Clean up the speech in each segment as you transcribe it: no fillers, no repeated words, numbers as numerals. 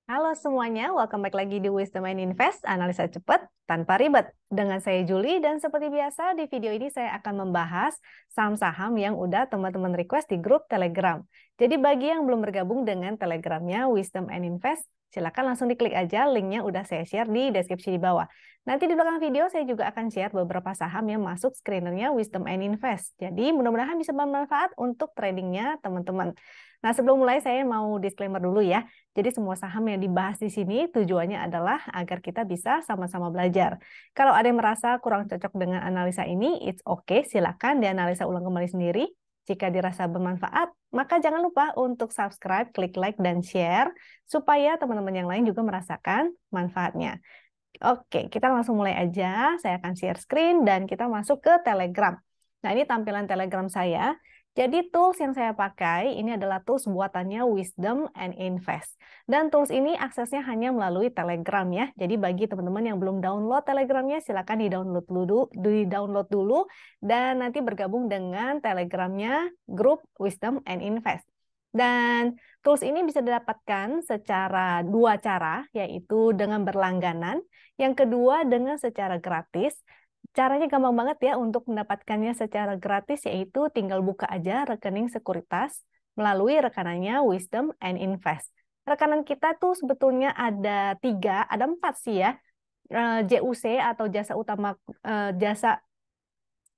Halo semuanya, welcome back lagi di Wisdom and Invest, analisa cepat tanpa ribet. Dengan saya Julie, dan seperti biasa di video ini saya akan membahas saham-saham yang udah teman-teman request di grup Telegram. Jadi bagi yang belum bergabung dengan Telegramnya Wisdom and Invest, silakan langsung diklik aja, linknya udah saya share di deskripsi di bawah. Nanti di belakang video saya juga akan share beberapa saham yang masuk screenernya Wisdom and Invest. Jadi mudah-mudahan bisa bermanfaat untuk tradingnya teman-teman. Nah sebelum mulai saya mau disclaimer dulu ya. Jadi semua saham yang dibahas di sini tujuannya adalah agar kita bisa sama-sama belajar. Kalau ada yang merasa kurang cocok dengan analisa ini, it's okay, silakan dianalisa ulang kembali sendiri. Jika dirasa bermanfaat, maka jangan lupa untuk subscribe, klik like, dan share, supaya teman-teman yang lain juga merasakan manfaatnya. Oke, kita langsung mulai aja. Saya akan share screen dan kita masuk ke Telegram. Nah, ini tampilan Telegram saya. Jadi tools yang saya pakai ini adalah tools buatannya Wisdom and Invest. Dan tools ini aksesnya hanya melalui Telegram ya. Jadi bagi teman-teman yang belum download Telegramnya, silakan di-download dulu dan nanti bergabung dengan Telegramnya grup Wisdom and Invest. Dan tools ini bisa didapatkan secara dua cara, yaitu dengan berlangganan, yang kedua dengan secara gratis. Caranya gampang banget ya untuk mendapatkannya secara gratis, yaitu tinggal buka aja rekening sekuritas melalui rekanannya Wisdom and Invest. Rekanan kita tuh sebetulnya ada 3, ada 4 sih ya. JUC atau jasa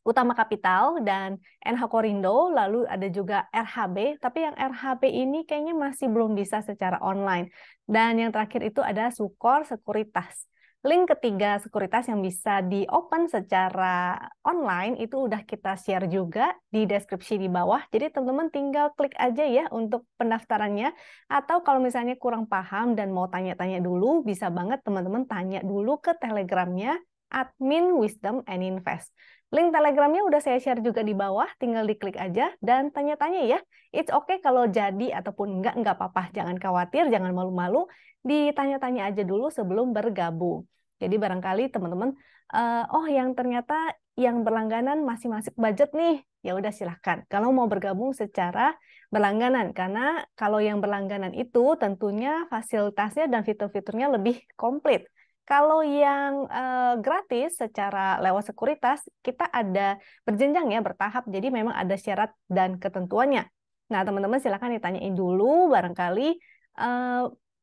utama kapital dan NH Korindo, lalu ada juga RHB, tapi yang RHB ini kayaknya masih belum bisa secara online. Dan yang terakhir itu ada Sukor Sekuritas. Link ketiga sekuritas yang bisa di-open secara online itu udah kita share juga di deskripsi di bawah. Jadi teman-teman tinggal klik aja ya untuk pendaftarannya. Atau kalau misalnya kurang paham dan mau tanya-tanya dulu, bisa banget teman-teman tanya dulu ke Telegramnya admin Wisdom and Invest. Link Telegramnya udah saya share juga di bawah, tinggal diklik aja dan tanya-tanya ya. It's okay kalau jadi ataupun enggak apa-apa. Jangan khawatir, jangan malu-malu. Ditanya-tanya aja dulu sebelum bergabung. Jadi barangkali teman-teman, oh yang ternyata yang berlangganan masih masuk budget nih, ya udah silahkan. Kalau mau bergabung secara berlangganan, karena kalau yang berlangganan itu tentunya fasilitasnya dan fitur-fiturnya lebih komplit. Kalau yang gratis secara lewat sekuritas, kita ada berjenjang ya, bertahap. Jadi memang ada syarat dan ketentuannya. Nah, teman-teman silakan ditanyain dulu, barangkali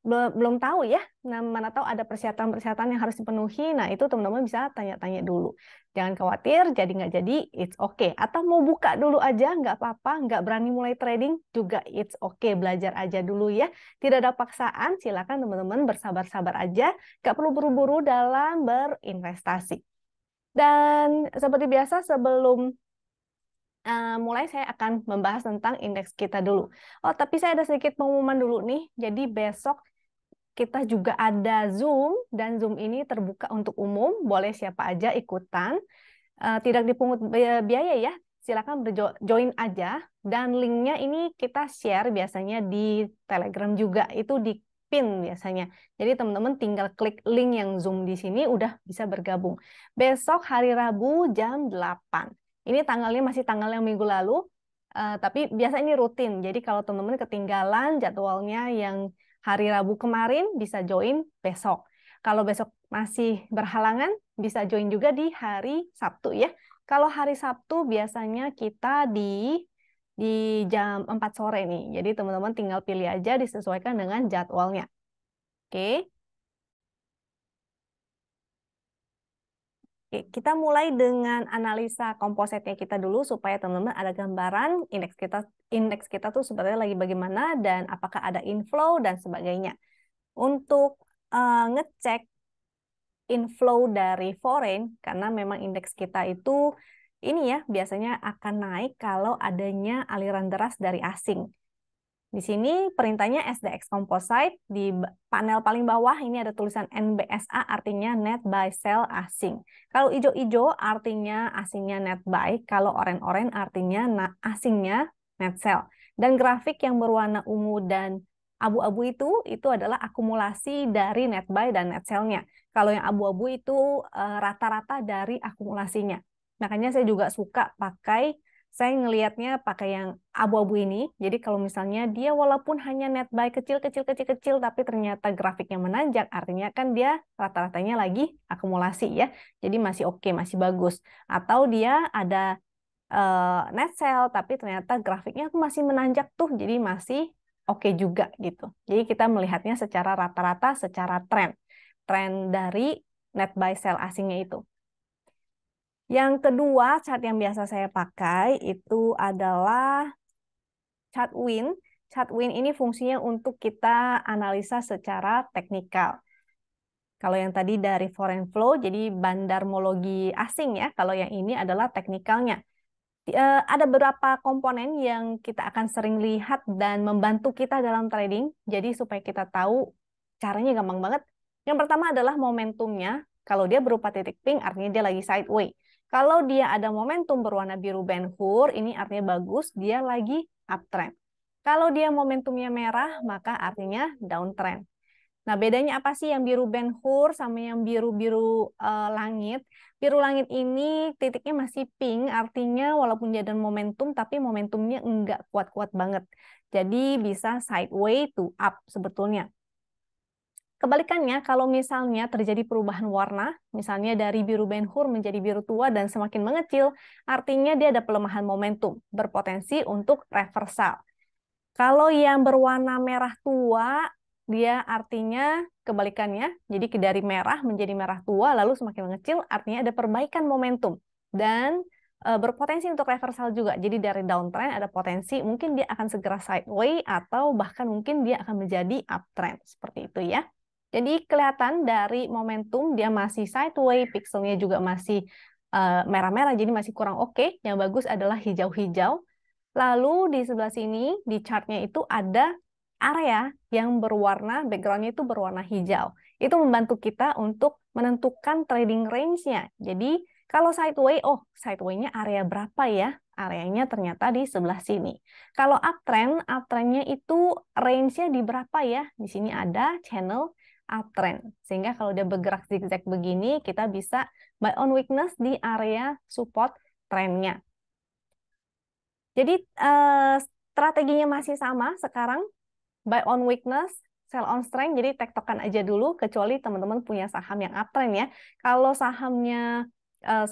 belum tahu ya, mana tahu ada persyaratan-persyaratan yang harus dipenuhi. Nah, itu teman-teman bisa tanya-tanya dulu. Jangan khawatir, jadi nggak jadi, it's okay. Atau mau buka dulu aja, nggak apa-apa, nggak berani mulai trading, juga it's okay, belajar aja dulu ya. Tidak ada paksaan, silakan teman-teman bersabar-sabar aja, nggak perlu buru-buru dalam berinvestasi. Dan seperti biasa, sebelum mulai saya akan membahas tentang indeks kita dulu. Oh, tapi saya ada sedikit pengumuman dulu nih. Jadi besok kita juga ada Zoom, dan Zoom ini terbuka untuk umum, boleh siapa aja ikutan, tidak dipungut biaya ya, silakan join aja, dan linknya ini kita share biasanya di Telegram juga, itu di pin biasanya. Jadi teman-teman tinggal klik link yang Zoom di sini, udah bisa bergabung. Besok hari Rabu jam 8. Ini tanggalnya masih tanggal yang minggu lalu, tapi biasa ini rutin, jadi kalau teman-teman ketinggalan jadwalnya yang hari Rabu kemarin bisa join besok. Kalau besok masih berhalangan, bisa join juga di hari Sabtu ya. Kalau hari Sabtu biasanya kita di jam 4 sore nih. Jadi teman-teman tinggal pilih aja, disesuaikan dengan jadwalnya. Oke. Oke, kita mulai dengan analisa kompositnya kita dulu supaya teman-teman ada gambaran indeks kita tuh sebenarnya lagi bagaimana dan apakah ada inflow dan sebagainya. Untuk ngecek inflow dari foreign, karena memang indeks kita itu ini ya biasanya akan naik kalau adanya aliran deras dari asing. Di sini perintahnya SDX Composite, di panel paling bawah ini ada tulisan NBSA, artinya net buy sell asing. Kalau hijau-hijau artinya asingnya net buy, kalau oranye-oranye artinya asingnya net sell. Dan grafik yang berwarna ungu dan abu-abu itu adalah akumulasi dari net buy dan net sell-nya. Kalau yang abu-abu itu rata-rata dari akumulasinya. Makanya saya juga suka pakai Saya ngelihatnya pakai yang abu-abu ini. Jadi kalau misalnya dia walaupun hanya net buy kecil, tapi ternyata grafiknya menanjak, artinya kan dia rata-ratanya lagi akumulasi ya. Jadi masih oke, masih bagus. Atau dia ada net sell, tapi ternyata grafiknya tuh masih menanjak tuh, jadi masih oke juga gitu. Jadi kita melihatnya secara rata-rata, secara tren dari net buy sell asingnya itu. Yang kedua, chart yang biasa saya pakai itu adalah chart win. Chart win ini fungsinya untuk kita analisa secara teknikal. Kalau yang tadi dari foreign flow, jadi bandarmologi asing ya. Kalau yang ini adalah teknikalnya. Ada beberapa komponen yang kita akan sering lihat dan membantu kita dalam trading. Jadi supaya kita tahu caranya gampang banget. Yang pertama adalah momentumnya. Kalau dia berupa titik pink, artinya dia lagi sideways. Kalau dia ada momentum berwarna biru Ben-Hur, ini artinya bagus, dia lagi uptrend. Kalau dia momentumnya merah, maka artinya downtrend. Nah, bedanya apa sih yang biru Ben-Hur sama yang biru-biru langit? Biru langit ini titiknya masih pink, artinya walaupun dia ada momentum, tapi momentumnya enggak kuat-kuat banget. Jadi bisa sideways to up sebetulnya. Kebalikannya, kalau misalnya terjadi perubahan warna, misalnya dari biru Ben-Hur menjadi biru tua dan semakin mengecil, artinya dia ada pelemahan momentum, berpotensi untuk reversal. Kalau yang berwarna merah tua, dia artinya kebalikannya. Jadi dari merah menjadi merah tua, lalu semakin mengecil, artinya ada perbaikan momentum. Dan berpotensi untuk reversal juga. Jadi dari downtrend ada potensi, mungkin dia akan segera sideways, atau bahkan mungkin dia akan menjadi uptrend. Seperti itu ya. Jadi kelihatan dari momentum, dia masih sideways, pixelnya juga masih merah-merah, jadi masih kurang oke. Yang bagus adalah hijau-hijau. Lalu di sebelah sini, di chartnya itu ada area yang berwarna, backgroundnya itu berwarna hijau. Itu membantu kita untuk menentukan trading range-nya. Jadi kalau sideways, oh sideways-nya area berapa ya? Areanya ternyata di sebelah sini. Kalau uptrend-nya itu range-nya di berapa ya? Di sini ada channel uptrend. Sehingga kalau dia bergerak zigzag begini, kita bisa buy on weakness di area support trend-nya. Jadi strateginya masih sama sekarang, buy on weakness, sell on strength, jadi tektokan aja dulu, kecuali teman-teman punya saham yang uptrend ya. Kalau sahamnya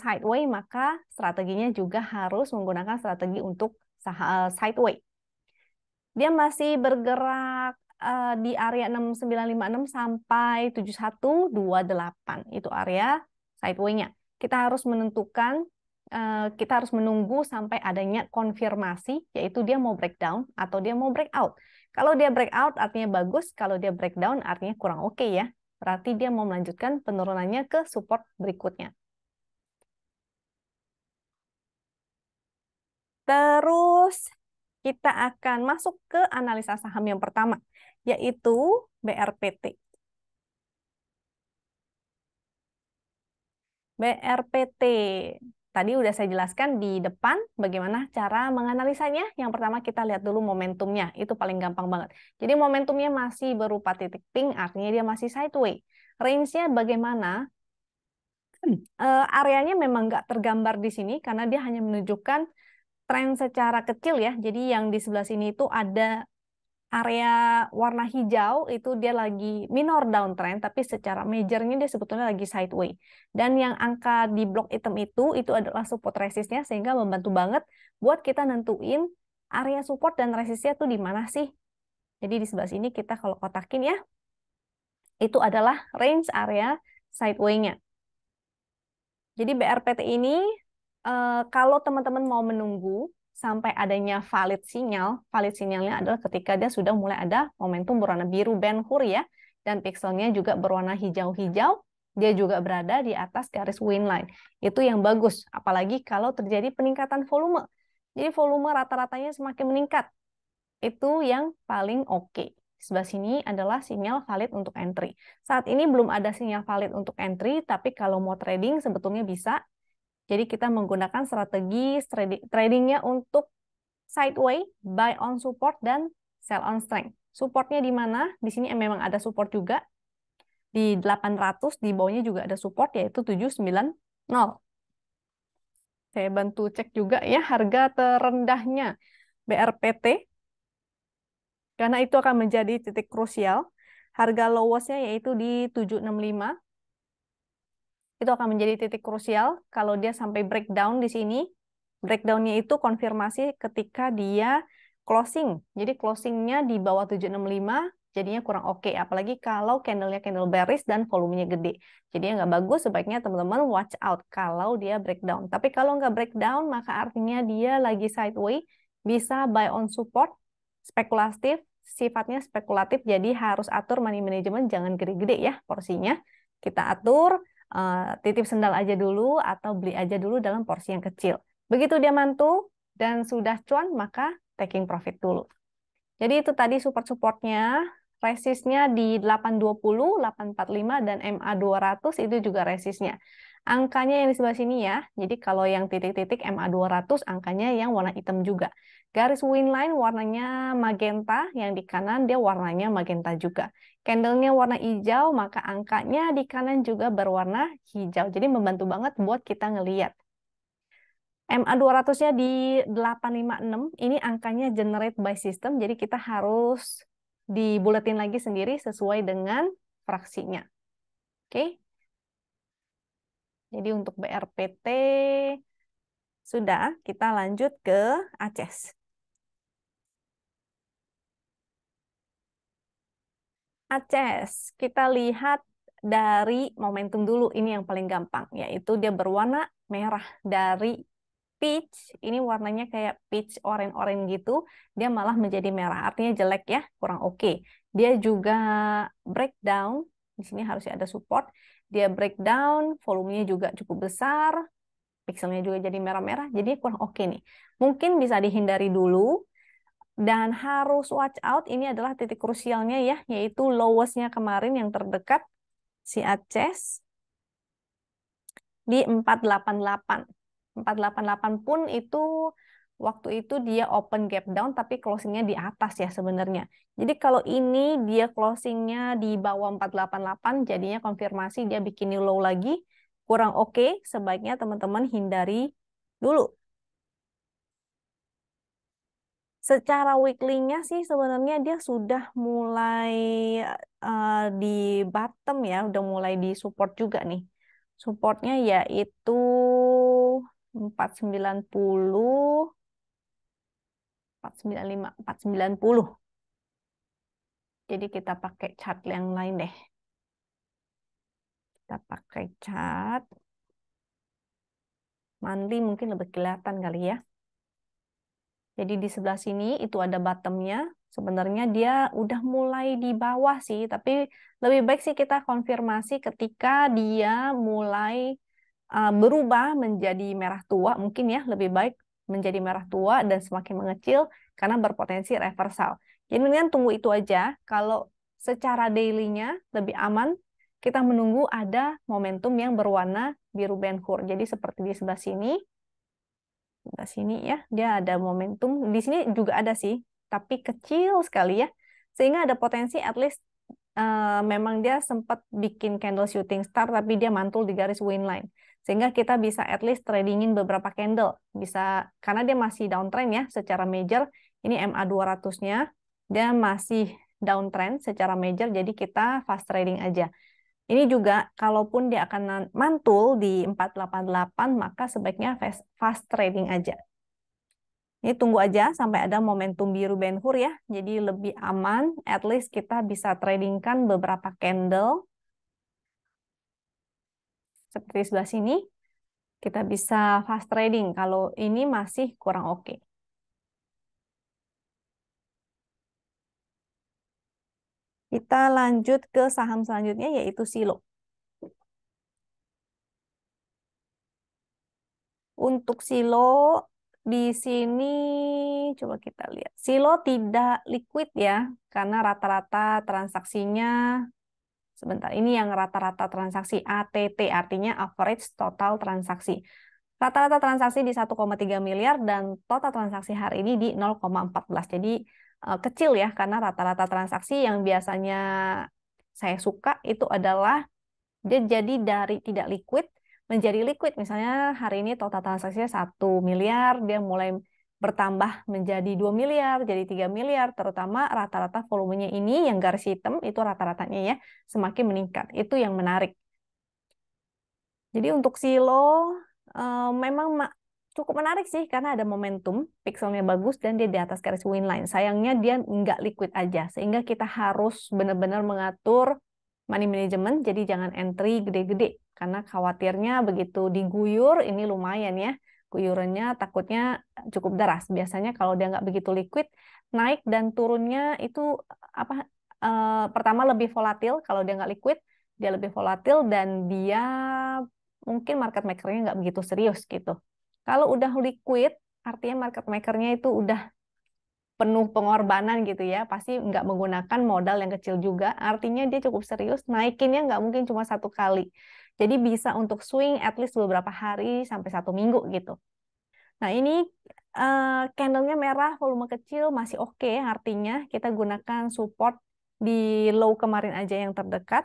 sideways, maka strateginya juga harus menggunakan strategi untuk sideways. Dia masih bergerak di area 6956 sampai 7128, itu area sideways-nya. Kita harus menentukan, kita harus menunggu sampai adanya konfirmasi, yaitu dia mau breakdown atau dia mau breakout. Kalau dia breakout artinya bagus, kalau dia breakdown artinya kurang oke ya. Berarti dia mau melanjutkan penurunannya ke support berikutnya. Terus kita akan masuk ke analisa saham yang pertama, yaitu BRPT. BRPT. Tadi udah saya jelaskan di depan bagaimana cara menganalisanya. Yang pertama kita lihat dulu momentumnya. Itu paling gampang banget. Jadi momentumnya masih berupa titik pink, artinya dia masih sideways. Range-nya bagaimana? Areanya memang nggak tergambar di sini karena dia hanya menunjukkan tren secara kecil ya. Jadi yang di sebelah sini itu ada area warna hijau, itu dia lagi minor downtrend, tapi secara majornya dia sebetulnya lagi sideways. Dan yang angka di blok hitam itu adalah support resistnya, sehingga membantu banget buat kita nentuin area support dan resistnya tuh di mana sih. Jadi di sebelah sini kita kalau kotakin ya, itu adalah range area sideways-nya. Jadi BRPT ini, kalau teman-teman mau menunggu sampai adanya valid sinyalnya adalah ketika dia sudah mulai ada momentum berwarna biru Ben-Hur ya, dan pixelnya juga berwarna hijau-hijau, dia juga berada di atas garis win line. Itu yang bagus, apalagi kalau terjadi peningkatan volume. Jadi volume rata-ratanya semakin meningkat. Itu yang paling oke. Sebelah sini adalah sinyal valid untuk entry. Saat ini belum ada sinyal valid untuk entry, tapi kalau mau trading sebetulnya bisa. Jadi kita menggunakan strategi tradingnya untuk sideways, buy on support, dan sell on strength. Supportnya di mana? Di sini memang ada support juga. Di 800, di bawahnya juga ada support, yaitu 790. Saya bantu cek juga ya harga terendahnya BRPT, karena itu akan menjadi titik krusial. Harga lowestnya yaitu di 765. Itu akan menjadi titik krusial kalau dia sampai breakdown di sini. Breakdownnya itu konfirmasi ketika dia closing. Jadi closingnya di bawah 765 jadinya kurang oke. Apalagi kalau candlenya candle bearish dan volumenya gede. Jadinya nggak bagus, sebaiknya teman-teman watch out kalau dia breakdown. Tapi kalau nggak breakdown, maka artinya dia lagi sideways, bisa buy on support, spekulatif, sifatnya spekulatif, jadi harus atur money management, jangan gede-gede ya porsinya. Kita atur, titip sendal aja dulu atau beli aja dulu dalam porsi yang kecil. Begitu dia mantul dan sudah cuan, maka taking profit dulu. Jadi itu tadi support-supportnya, resistnya di 820, 845, dan MA 200 itu juga resistnya. Angkanya yang di sebelah sini ya, jadi kalau yang titik-titik MA 200, angkanya yang warna hitam juga. Garis winline warnanya magenta, yang di kanan dia warnanya magenta juga. Candlenya warna hijau, maka angkanya di kanan juga berwarna hijau. Jadi membantu banget buat kita ngeliat. MA 200-nya di 856, ini angkanya generate by system, jadi kita harus dibuletin lagi sendiri sesuai dengan fraksinya. Oke. Jadi untuk BRPT sudah, kita lanjut ke ACES. ACES, kita lihat dari momentum dulu, ini yang paling gampang, yaitu dia berwarna merah dari peach, ini warnanya kayak peach orange-orange gitu, dia malah menjadi merah, artinya jelek ya, kurang oke. Dia juga breakdown, di sini harusnya ada support, dia breakdown, volumenya juga cukup besar, pixelnya juga jadi merah-merah, jadi kurang oke nih. Mungkin bisa dihindari dulu, dan harus watch out, ini adalah titik krusialnya ya, yaitu lowest-nya kemarin yang terdekat, si ACES, di 488. 488 pun itu waktu itu dia open gap down tapi closingnya di atas ya sebenarnya. Jadi kalau ini dia closingnya di bawah 488 jadinya konfirmasi dia bikin new low lagi, kurang oke, sebaiknya teman-teman hindari dulu. Secara weekly-nya sih sebenarnya dia sudah mulai di bottom ya, udah mulai di support juga nih. Supportnya yaitu 490, 495, 490. Jadi kita pakai chart yang lain deh. Kita pakai chart monthly, mungkin lebih kelihatan kali ya. Jadi di sebelah sini itu ada bottomnya. Sebenarnya dia udah mulai di bawah sih, tapi lebih baik sih kita konfirmasi ketika dia mulai berubah menjadi merah tua, mungkin ya lebih baik menjadi merah tua dan semakin mengecil karena berpotensi reversal. Jadi mendingan tunggu itu aja. Kalau secara daily-nya lebih aman, kita menunggu ada momentum yang berwarna biru Ben Hur. Jadi seperti di sebelah sini ya, dia ada momentum. Di sini juga ada sih, tapi kecil sekali ya. Sehingga ada potensi at least memang dia sempat bikin candle shooting star tapi dia mantul di garis winline. Sehingga kita bisa at least tradingin beberapa candle. Bisa karena dia masih downtrend ya secara major. Ini MA 200-nya dia masih downtrend secara major, jadi kita fast trading aja. Ini juga kalaupun dia akan mantul di 488 maka sebaiknya fast trading aja. Ini tunggu aja sampai ada momentum biru Ben Hur ya. Jadi lebih aman, at least kita bisa tradingkan beberapa candle. Seperti sebelah sini, kita bisa fast trading. Kalau ini masih kurang oke. Kita lanjut ke saham selanjutnya yaitu Silo. Untuk Silo di sini coba kita lihat. Silo tidak liquid ya, karena rata-rata transaksinya sebentar. Ini yang rata-rata transaksi ATT, artinya average total transaksi. Rata-rata transaksi di 1,3 miliar dan total transaksi hari ini di 0,14. Jadi kecil ya, karena rata-rata transaksi yang biasanya saya suka itu adalah dia jadi dari tidak liquid menjadi liquid. Misalnya hari ini total transaksinya 1 miliar, dia mulai bertambah menjadi 2 miliar, jadi 3 miliar, terutama rata-rata volumenya ini yang garis hitam itu rata-ratanya ya semakin meningkat. Itu yang menarik. Jadi untuk silo memang cukup menarik sih karena ada momentum, pixelnya bagus dan dia di atas garis win line. Sayangnya dia nggak liquid aja, sehingga kita harus benar-benar mengatur money management, jadi jangan entry gede-gede karena khawatirnya begitu diguyur ini lumayan ya. Guyurannya takutnya cukup deras. Biasanya kalau dia nggak begitu liquid, naik dan turunnya itu apa pertama lebih volatil kalau dia nggak liquid, dia lebih volatil dan dia mungkin market maker-nya nggak begitu serius gitu. Kalau udah liquid, artinya market maker-nya itu udah penuh pengorbanan gitu ya, pasti nggak menggunakan modal yang kecil juga, artinya dia cukup serius, naikinnya nggak mungkin cuma 1 kali. Jadi bisa untuk swing at least beberapa hari sampai 1 minggu gitu. Nah ini candlenya merah, volume kecil masih oke, artinya kita gunakan support di low kemarin aja yang terdekat.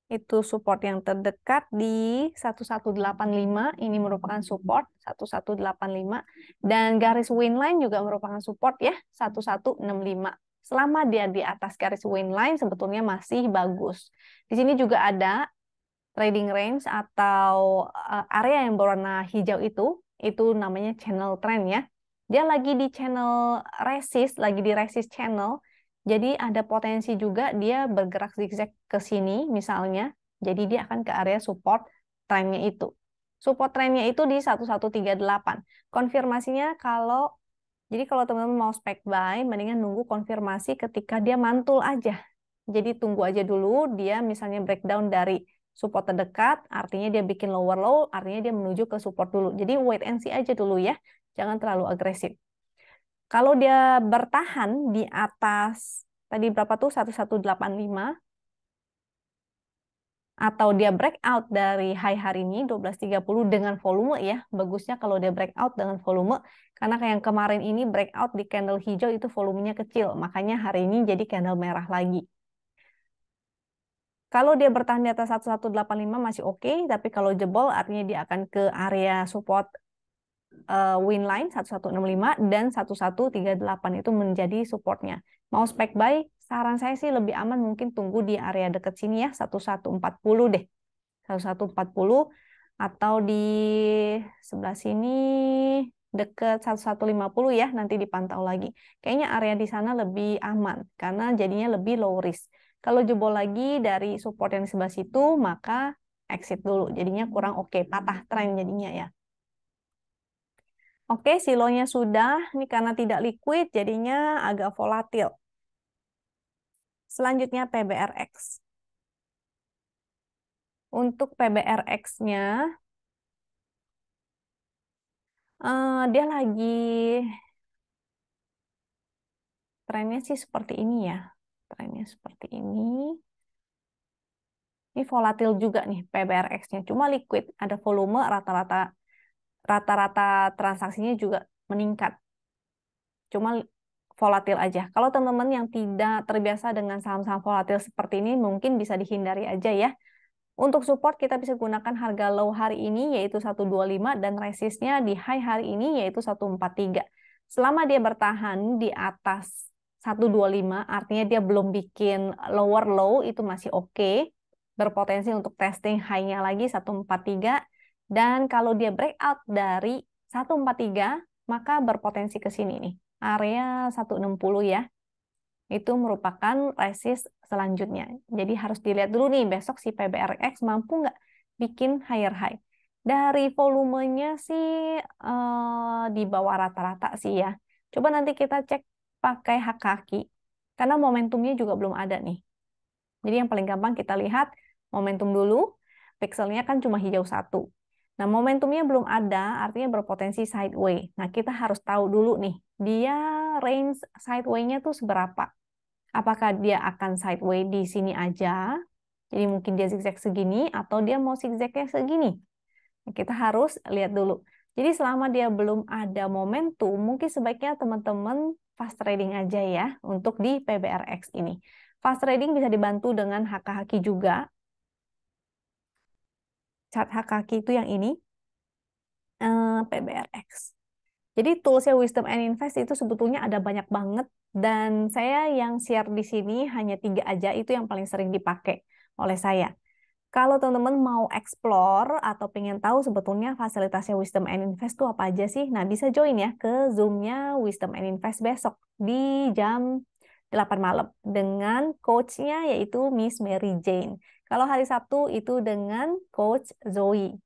Itu support yang terdekat di 1185, ini merupakan support 1185, dan garis win line juga merupakan support ya 1165. Selama dia di atas garis win line sebetulnya masih bagus. Di sini juga ada trading range atau area yang berwarna hijau itu namanya channel trend ya. Dia lagi di channel resist, lagi di resist channel. Jadi ada potensi juga dia bergerak zigzag ke sini misalnya. Jadi dia akan ke area support trendnya itu. Support trendnya itu di 1138. Konfirmasinya jadi kalau teman-teman mau spec buy, mendingan nunggu konfirmasi ketika dia mantul aja. Jadi tunggu aja dulu dia misalnya breakdown dari support terdekat, artinya dia bikin lower low, artinya dia menuju ke support dulu. Jadi wait and see aja dulu ya, jangan terlalu agresif. Kalau dia bertahan di atas, tadi berapa tuh, 1185, atau dia breakout dari high hari ini, 12.30 dengan volume ya, bagusnya kalau dia breakout dengan volume, karena kayak yang kemarin ini breakout di candle hijau itu volumenya kecil, makanya hari ini jadi candle merah lagi. Kalau dia bertahan di atas 1185 masih oke, tapi kalau jebol artinya dia akan ke area support win line 1165 dan 1138 itu menjadi supportnya. Mau spec buy, saran saya sih lebih aman mungkin tunggu di area dekat sini ya, 1140 deh. 1140 atau di sebelah sini dekat 1150 ya, nanti dipantau lagi. Kayaknya area di sana lebih aman karena jadinya lebih low risk. Kalau jebol lagi dari support yang di sebelah situ, maka exit dulu. Jadinya kurang oke, patah tren jadinya ya. Oke, silonya sudah. Ini karena tidak liquid, jadinya agak volatil. Selanjutnya PBRX. Untuk PBRX-nya, dia lagi trennya sih seperti ini ya. Trennya seperti ini. Ini volatil juga nih PBRX-nya. Cuma liquid, ada volume rata-rata transaksinya juga meningkat. Cuma volatil aja. Kalau teman-teman yang tidak terbiasa dengan saham-saham volatil seperti ini, mungkin bisa dihindari aja ya. Untuk support kita bisa gunakan harga low hari ini yaitu 125 dan resistnya di high hari ini yaitu 143. Selama dia bertahan di atas 125 artinya dia belum bikin lower low itu masih oke. Berpotensi untuk testing high-nya lagi 143 dan kalau dia breakout dari 143 maka berpotensi ke sini nih. Area 160 ya. Itu merupakan resist selanjutnya. Jadi harus dilihat dulu nih besok si PBRX mampu nggak bikin higher high. Dari volumenya sih di bawah rata-rata sih ya. Coba nanti kita cek pakai hak kaki. Karena momentumnya juga belum ada nih. Jadi yang paling gampang kita lihat momentum dulu. Pixelnya kan cuma hijau 1. Nah, momentumnya belum ada, artinya berpotensi sideways. Nah, kita harus tahu dulu nih, dia range sideways-nya tuh seberapa. Apakah dia akan sideways di sini aja, jadi mungkin dia zigzag segini, atau dia mau zigzagnya segini. Nah, kita harus lihat dulu. Jadi selama dia belum ada momentum, mungkin sebaiknya teman-teman fast trading aja ya, untuk di PBRX ini. Fast trading bisa dibantu dengan HKHQ juga. chart Hakaki itu yang ini, PBRX. Jadi toolsnya Wisdom and Invest itu sebetulnya ada banyak banget, dan saya yang share di sini hanya 3 aja, itu yang paling sering dipakai oleh saya. Kalau teman-teman mau explore atau pengen tahu sebetulnya fasilitasnya Wisdom and Invest itu apa aja sih, nah bisa join ya ke Zoom-nya Wisdom and Invest besok di jam 8 malam dengan coach-nya yaitu Miss Mary Jane. Kalau hari Sabtu itu dengan Coach Zoe.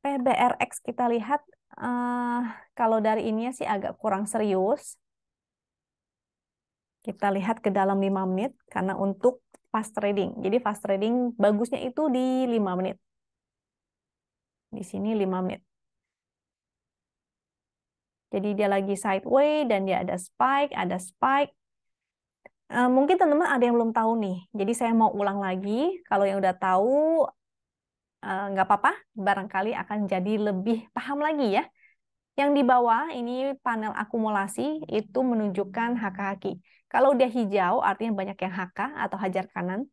PBRX kita lihat, eh, kalau dari ini sih agak kurang serius. Kita lihat ke dalam 5 menit, karena untuk fast trading. Jadi fast trading bagusnya itu di 5 menit. Di sini 5 menit. Jadi dia lagi sideways dan dia ada spike, ada spike. Mungkin teman-teman ada yang belum tahu nih. Jadi saya mau ulang lagi. Kalau yang udah tahu, nggak apa-apa. Barangkali akan jadi lebih paham lagi ya. Yang di bawah ini panel akumulasi itu menunjukkan haki. Kalau dia hijau artinya banyak yang HK atau hajar kanan.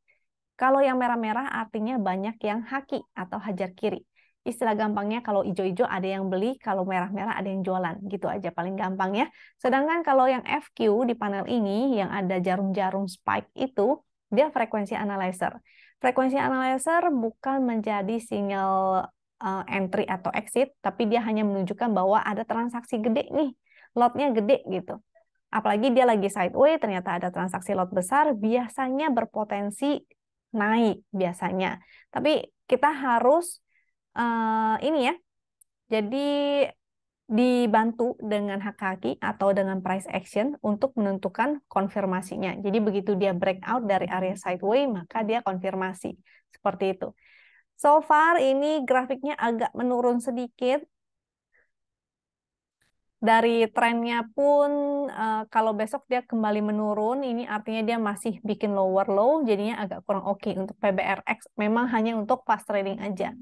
Kalau yang merah-merah artinya banyak yang haki atau hajar kiri. Istilah gampangnya kalau hijau-hijau ada yang beli, kalau merah-merah ada yang jualan. Gitu aja paling gampang ya. Sedangkan kalau yang FQ di panel ini yang ada jarum-jarum spike itu, dia frekuensi analyzer. Frekuensi analyzer bukan menjadi sinyal entry atau exit, tapi dia hanya menunjukkan bahwa ada transaksi gede nih, lotnya gede gitu. Apalagi dia lagi sideways, ternyata ada transaksi lot besar, biasanya berpotensi naik biasanya. Tapi kita harus ini ya, jadi dibantu dengan hak kaki atau dengan price action untuk menentukan konfirmasinya. Jadi begitu dia breakout dari area sideways, maka dia konfirmasi. Seperti itu. So far ini grafiknya agak menurun sedikit. Dari trennya pun kalau besok dia kembali menurun, ini artinya dia masih bikin lower low, jadinya agak kurang oke untuk PBRX. Memang hanya untuk fast trading aja.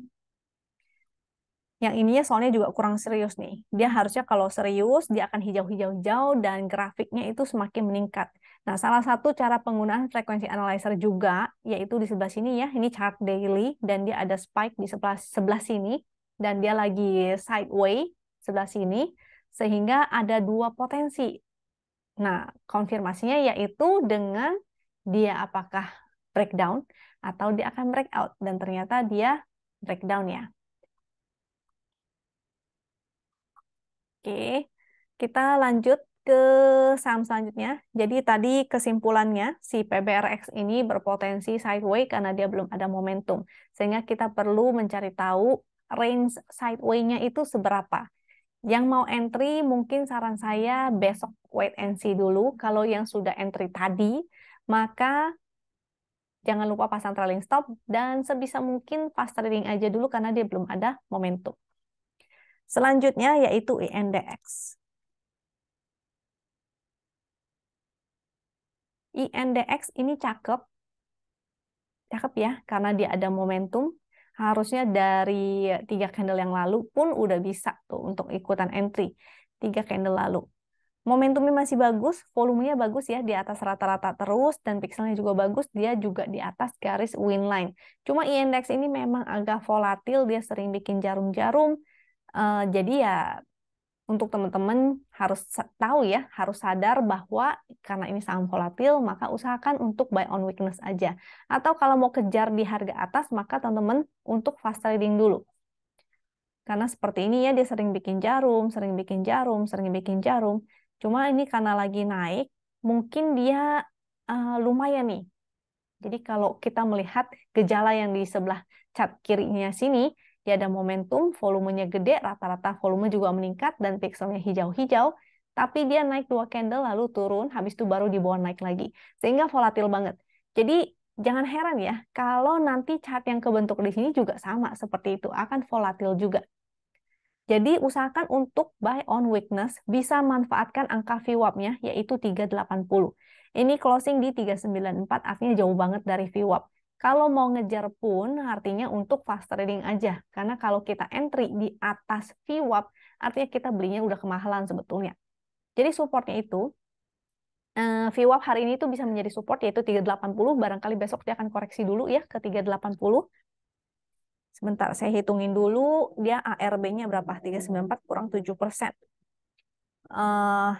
Yang ininya soalnya juga kurang serius nih. Dia harusnya kalau serius, dia akan hijau-hijau-hijau dan grafiknya itu semakin meningkat. Nah, salah satu cara penggunaan frekuensi analyzer juga, yaitu di sebelah sini ya, ini chart daily, dan dia ada spike di sebelah sini, dan dia lagi sideways sebelah sini, sehingga ada 2 potensi. Nah, konfirmasinya yaitu dengan dia apakah breakdown atau dia akan breakout, dan ternyata dia breakdown ya. Oke, kita lanjut ke saham selanjutnya. Jadi tadi kesimpulannya, si PBRX ini berpotensi sideways karena dia belum ada momentum. Sehingga kita perlu mencari tahu range sideways-nya itu seberapa. Yang mau entry mungkin saran saya besok wait and see dulu. Kalau yang sudah entry tadi, maka jangan lupa pasang trailing stop dan sebisa mungkin fast trading aja dulu karena dia belum ada momentum. Selanjutnya yaitu INDX. INDX ini cakep ya, karena dia ada momentum. Harusnya dari 3 candle yang lalu pun udah bisa tuh untuk ikutan entry. 3 candle lalu. Momentumnya masih bagus, volumenya bagus ya, di atas rata-rata terus, dan pixelnya juga bagus, dia juga di atas garis win line. Cuma INDX ini memang agak volatil, dia sering bikin jarum-jarum, jadi ya untuk teman-teman harus tahu ya, harus sadar bahwa karena ini saham volatil, maka usahakan untuk buy on weakness aja. Atau kalau mau kejar di harga atas, maka teman-teman untuk fast trading dulu. Karena seperti ini ya, dia sering bikin jarum, sering bikin jarum, sering bikin jarum. Cuma ini karena lagi naik, mungkin dia lumayan nih. Jadi kalau kita melihat gejala yang di sebelah cat kirinya sini, dia ada momentum, volumenya gede, rata-rata volume juga meningkat, dan pixelnya hijau-hijau, tapi dia naik 2 candle, lalu turun, habis itu baru dibawa naik lagi. Sehingga volatil banget. Jadi jangan heran ya, kalau nanti chart yang kebentuk di sini juga sama seperti itu, akan volatil juga. Jadi usahakan untuk buy on weakness, bisa manfaatkan angka VWAP-nya, yaitu 380. Ini closing di 394, artinya jauh banget dari VWAP. Kalau mau ngejar pun, artinya untuk fast trading aja. Karena kalau kita entry di atas VWAP, artinya kita belinya udah kemahalan sebetulnya. Jadi supportnya itu, VWAP hari ini tuh bisa menjadi support, yaitu 380. Barangkali besok dia akan koreksi dulu ya ke 380. Sebentar, saya hitungin dulu, dia ARB-nya berapa? 394 kurang 7%.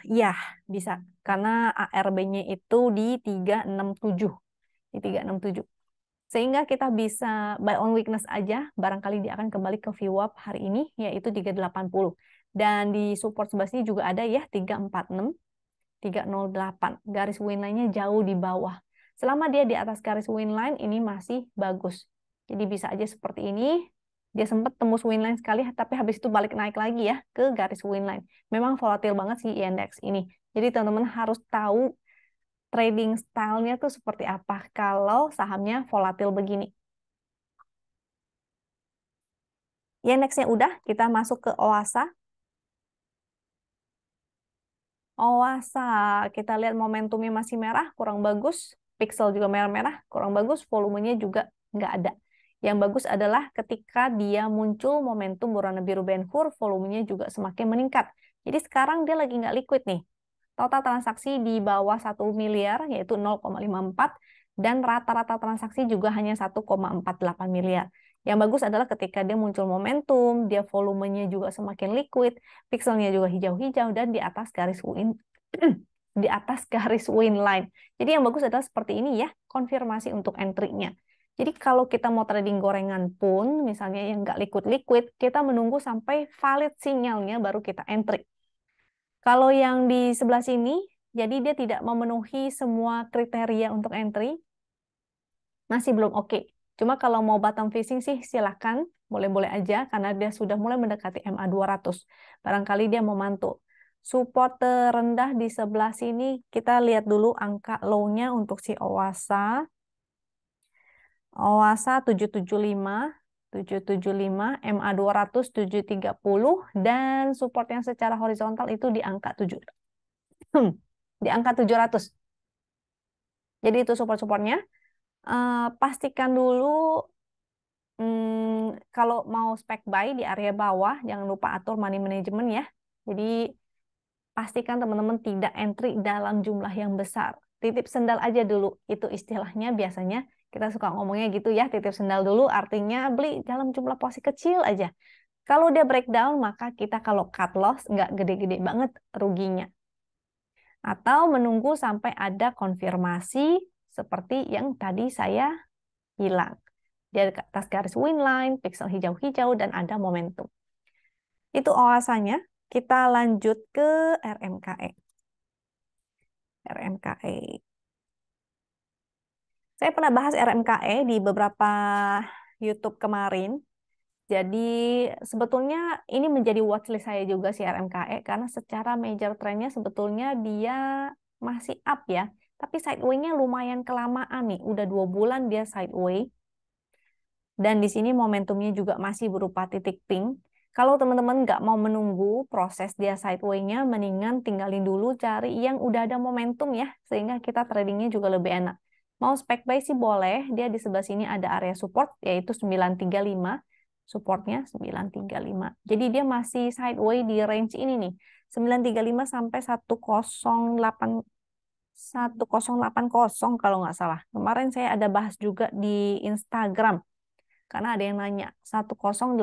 Ya, bisa. Karena ARB-nya itu di 367. Di 367. Sehingga kita bisa buy on weakness aja, barangkali dia akan kembali ke VWAP hari ini, yaitu 380. Dan di support sebelah sini juga ada ya, 346, 308. Garis win line-nya jauh di bawah. Selama dia di atas garis win line, ini masih bagus. Jadi bisa aja seperti ini. Dia sempat tembus win line sekali, tapi habis itu balik naik lagi ya ke garis win line. Memang volatil banget sih indeks ini. Jadi teman-teman harus tahu trading style-nya tuh seperti apa kalau sahamnya volatil begini. Ya, nextnya udah, kita masuk ke OASA. OASA, kita lihat momentumnya masih merah, kurang bagus. Pixel juga merah-merah, kurang bagus. Volumenya juga nggak ada. Yang bagus adalah ketika dia muncul momentum berwarna biru Ben-Hur, volumenya juga semakin meningkat. Jadi sekarang dia lagi nggak liquid nih. Total transaksi di bawah 1 miliar, yaitu 0,54, dan rata-rata transaksi juga hanya 1,48 miliar. Yang bagus adalah ketika dia muncul momentum, dia volumenya juga semakin liquid, pixelnya juga hijau-hijau, dan di atas garis win di atas garis win line. Jadi yang bagus adalah seperti ini ya, konfirmasi untuk entry-nya. Jadi kalau kita mau trading gorengan pun, misalnya yang nggak liquid-liquid, kita menunggu sampai valid sinyalnya baru kita entry. Kalau yang di sebelah sini, jadi dia tidak memenuhi semua kriteria untuk entry, masih belum oke. Cuma kalau mau bottom fishing sih silahkan, boleh-boleh aja, karena dia sudah mulai mendekati MA 200. Barangkali dia mau mantul. Support terendah di sebelah sini, kita lihat dulu angka low-nya untuk si OASA. OASA 775, 775, MA 200, 730, dan support yang secara horizontal itu di angka 7. Di angka 700. Jadi itu support-supportnya. Pastikan dulu kalau mau spec buy di area bawah, jangan lupa atur money management ya. Jadi pastikan teman-teman tidak entry dalam jumlah yang besar. Titip sendal aja dulu, itu istilahnya biasanya kita suka ngomongnya gitu ya, titip sendal dulu artinya beli dalam jumlah porsi kecil aja. Kalau dia breakdown, maka kita kalau cut loss nggak gede-gede banget ruginya. Atau menunggu sampai ada konfirmasi seperti yang tadi saya bilang. Di atas garis win line, pixel hijau-hijau, dan ada momentum. Itu OASA-nya. Kita lanjut ke RMKE. RMKE. Saya pernah bahas RMKE di beberapa YouTube kemarin. Jadi sebetulnya ini menjadi watchlist saya juga sih RMKE, karena secara major trendnya sebetulnya dia masih up ya. Tapi sideway-nya lumayan kelamaan nih. Udah 2 bulan dia sideway. Dan di sini momentumnya juga masih berupa titik pink. Kalau teman-teman nggak mau menunggu proses dia sideway-nya, mendingan tinggalin dulu, cari yang udah ada momentum ya, sehingga kita tradingnya juga lebih enak. Mau spec buy sih boleh, dia di sebelah sini ada area support, yaitu 935, supportnya 935. Jadi dia masih sideway di range ini nih, 935 sampai 1080 kalau nggak salah. Kemarin saya ada bahas juga di Instagram. Karena ada yang nanya 1080.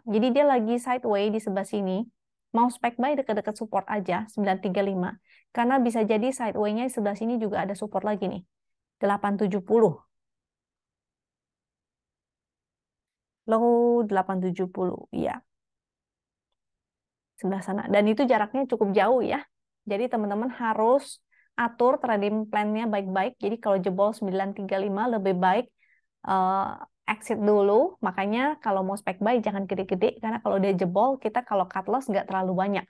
Jadi dia lagi sideway di sebelah sini. Mau spec buy dekat-dekat support aja 935. Karena bisa jadi sideway-nya di sebelah sini juga ada support lagi nih. 870. Low 870. Iya. Sebelah sana. Dan itu jaraknya cukup jauh ya. Jadi teman-teman harus atur trading plan-nya baik-baik. Jadi kalau jebol 935 lebih baik exit dulu. Makanya kalau mau spec buy jangan gede-gede, karena kalau dia jebol kita kalau cut loss nggak terlalu banyak.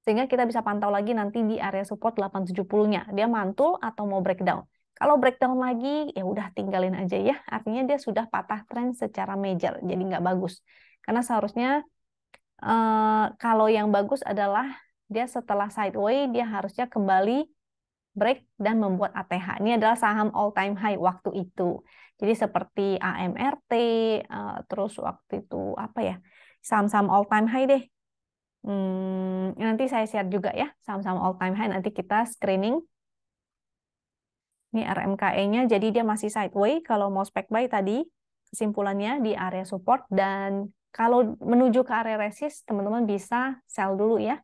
Sehingga kita bisa pantau lagi nanti di area support 870-nya. Dia mantul atau mau breakdown. Kalau breakdown lagi ya udah tinggalin aja ya. Artinya dia sudah patah tren secara major, jadi nggak bagus. Karena seharusnya kalau yang bagus adalah dia setelah sideway dia harusnya kembali break dan membuat ATH. Ini adalah saham all time high waktu itu. Jadi seperti AMRT, terus waktu itu apa ya, saham-saham all time high deh. Nanti saya share juga ya, saham-saham all time high, nanti kita screening. Ini RMKE-nya, jadi dia masih sideway kalau mau spec buy tadi. kesimpulannya di area support, dan kalau menuju ke area resist, teman-teman bisa sell dulu ya.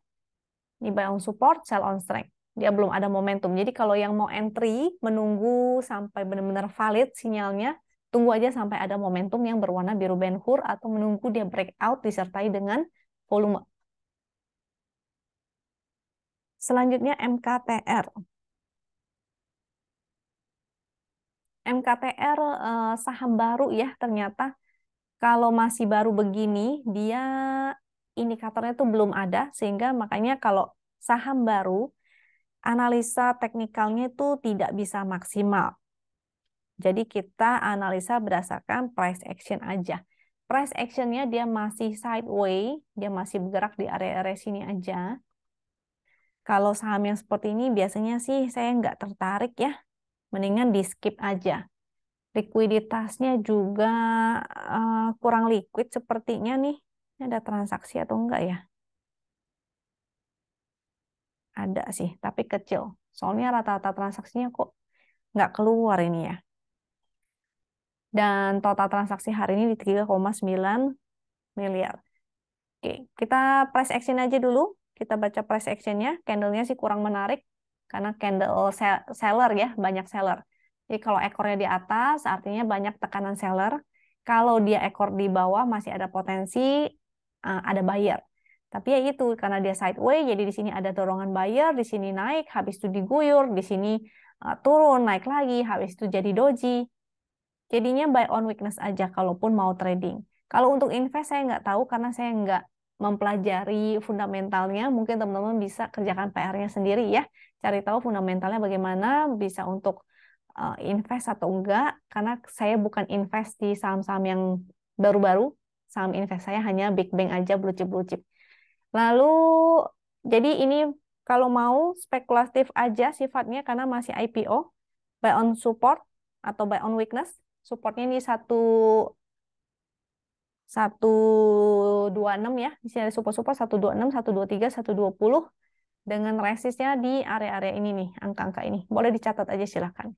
Ini buy on support, sell on strength. Dia belum ada momentum. Jadi kalau yang mau entry, menunggu sampai benar-benar valid sinyalnya, tunggu aja sampai ada momentum yang berwarna biru Ben Hur, atau menunggu dia breakout disertai dengan volume. Selanjutnya MKTR. MKTR saham baru ya ternyata. Kalau masih baru begini, dia indikatornya tuh belum ada, sehingga makanya kalau saham baru, analisa teknikalnya itu tidak bisa maksimal. Jadi kita analisa berdasarkan price action aja. Price actionnya dia masih sideways, dia masih bergerak di area-area sini aja. Kalau saham yang seperti ini biasanya sih saya nggak tertarik ya. Mendingan di skip aja. Likuiditasnya juga kurang liquid sepertinya nih. Ini ada transaksi atau enggak ya? Ada sih, tapi kecil. Soalnya rata-rata transaksinya kok nggak keluar ini ya. Dan total transaksi hari ini di 3,9 miliar. Oke, kita price action aja dulu. Kita baca price actionnya. Candle-nya sih kurang menarik. Karena candle seller ya, banyak seller. Jadi kalau ekornya di atas, artinya banyak tekanan seller. Kalau dia ekor di bawah, masih ada potensi ada buyer. Tapi ya itu, karena dia sideways, jadi di sini ada dorongan buyer, di sini naik, habis itu diguyur, di sini turun, naik lagi, habis itu jadi doji. Jadinya buy on weakness aja, kalaupun mau trading. Kalau untuk invest, saya nggak tahu, karena saya nggak mempelajari fundamentalnya. Mungkin teman-teman bisa kerjakan PR-nya sendiri ya. Cari tahu fundamentalnya bagaimana, bisa untuk invest atau enggak, karena saya bukan invest di saham-saham yang baru-baru. Saham invest saya hanya big bank aja, blue chip blue chip. Lalu jadi ini kalau mau spekulatif aja sifatnya karena masih IPO, buy on support atau buy on weakness. Supportnya ini 126 ya. Di sini ada support 126, 123, 120 dengan resistnya di area-area ini nih, angka-angka ini. Boleh dicatat aja silahkan.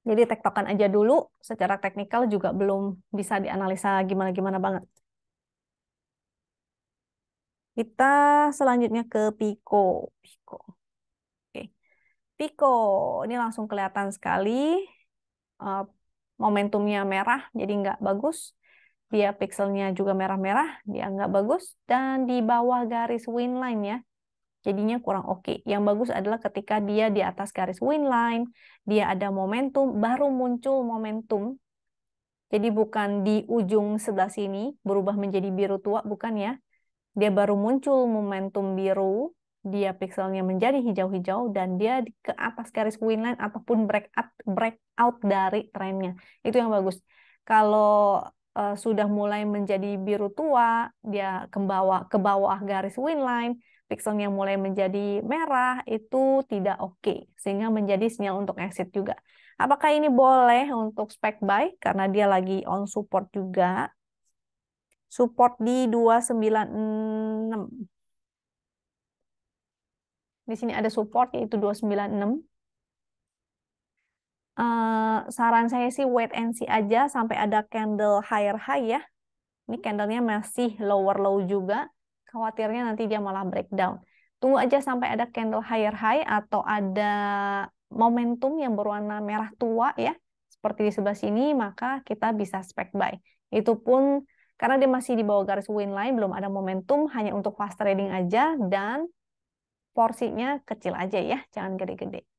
Jadi tektokan aja dulu, secara teknikal juga belum bisa dianalisa gimana-gimana banget. Kita selanjutnya ke Pico. Pico. Oke. Pico, ini langsung kelihatan sekali momentumnya merah, jadi nggak bagus. Dia pixelnya juga merah-merah, dia nggak bagus. Dan di bawah garis win line ya, jadinya kurang oke. Yang bagus adalah ketika dia di atas garis win line, dia ada momentum, baru muncul momentum. Jadi bukan di ujung sebelah sini berubah menjadi biru tua, bukan ya. Dia baru muncul momentum biru, dia pixelnya menjadi hijau-hijau, dan dia ke atas garis win line ataupun breakout dari trennya. Itu yang bagus. Kalau sudah mulai menjadi biru tua, dia ke bawah garis win line, pixelnya mulai menjadi merah, itu tidak oke. Sehingga menjadi sinyal untuk exit juga. Apakah ini boleh untuk spec buy? Karena dia lagi on support juga. Support di 296. Di sini ada support yaitu 296. Saran saya sih wait and see aja sampai ada candle higher high ya. Ini candlenya masih lower low juga. Khawatirnya nanti dia malah breakdown. Tunggu aja sampai ada candle higher high atau ada momentum yang berwarna merah tua ya. Seperti di sebelah sini, maka kita bisa spec buy. Itu pun karena dia masih di bawah garis win line, belum ada momentum, hanya untuk fast trading aja, dan porsinya kecil aja ya, jangan gede-gede.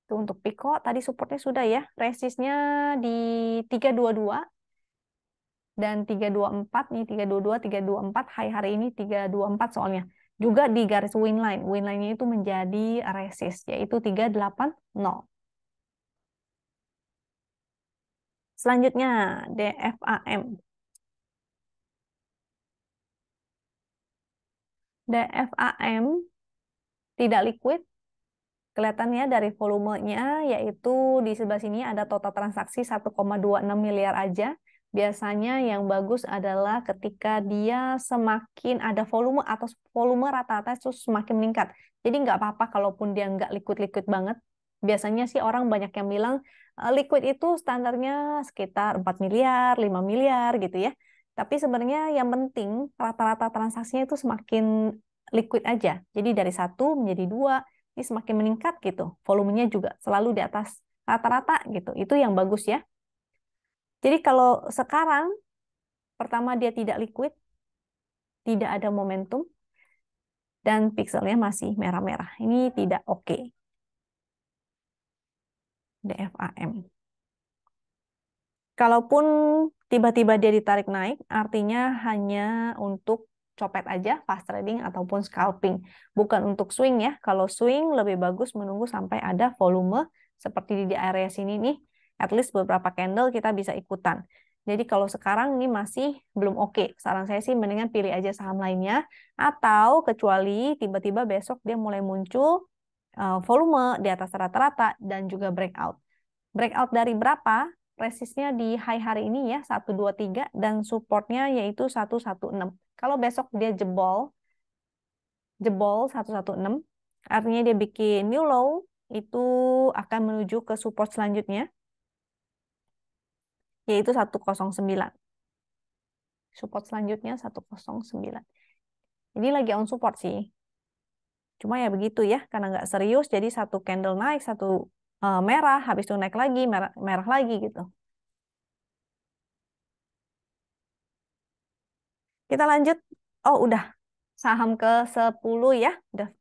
Itu untuk Pico, tadi supportnya sudah ya, resistnya di 322 dan 324, nih 322, 324, high hari ini 324 soalnya. Juga di garis win line, win line-nya itu menjadi resist, yaitu 380. Selanjutnya, DFAM. DFAM tidak liquid, kelihatannya dari volumenya, yaitu di sebelah sini ada total transaksi 1,26 miliar aja. Biasanya yang bagus adalah ketika dia semakin ada volume atau volume rata-rata itu semakin meningkat. Jadi nggak apa-apa kalaupun dia nggak liquid-liquid banget. Biasanya sih orang banyak yang bilang liquid itu standarnya sekitar 4 miliar, 5 miliar gitu ya. Tapi sebenarnya yang penting rata-rata transaksinya itu semakin liquid aja. Jadi dari 1 menjadi 2, ini semakin meningkat gitu. Volumenya juga selalu di atas rata-rata gitu. Itu yang bagus ya. Jadi kalau sekarang pertama dia tidak liquid, tidak ada momentum, dan pixelnya masih merah-merah. Ini tidak oke. DFAM. Kalaupun tiba-tiba dia ditarik naik, artinya hanya untuk copet aja, fast trading ataupun scalping. Bukan untuk swing ya. Kalau swing lebih bagus menunggu sampai ada volume seperti di area sini nih. At least beberapa candle kita bisa ikutan. Jadi kalau sekarang ini masih belum oke. Saran saya sih mendingan pilih aja saham lainnya. Atau kecuali tiba-tiba besok dia mulai muncul volume di atas rata-rata dan juga breakout. Breakout dari berapa? Resistnya di high hari ini ya, 123 dan supportnya yaitu 116. Kalau besok dia jebol 116, artinya dia bikin new low, itu akan menuju ke support selanjutnya, yaitu 109. Support selanjutnya 109. Ini lagi on support sih. Cuma ya begitu ya, karena nggak serius, jadi satu candle naik, satu merah, habis itu naik lagi, merah, merah lagi gitu. Kita lanjut. Oh, udah. Saham ke-10 ya,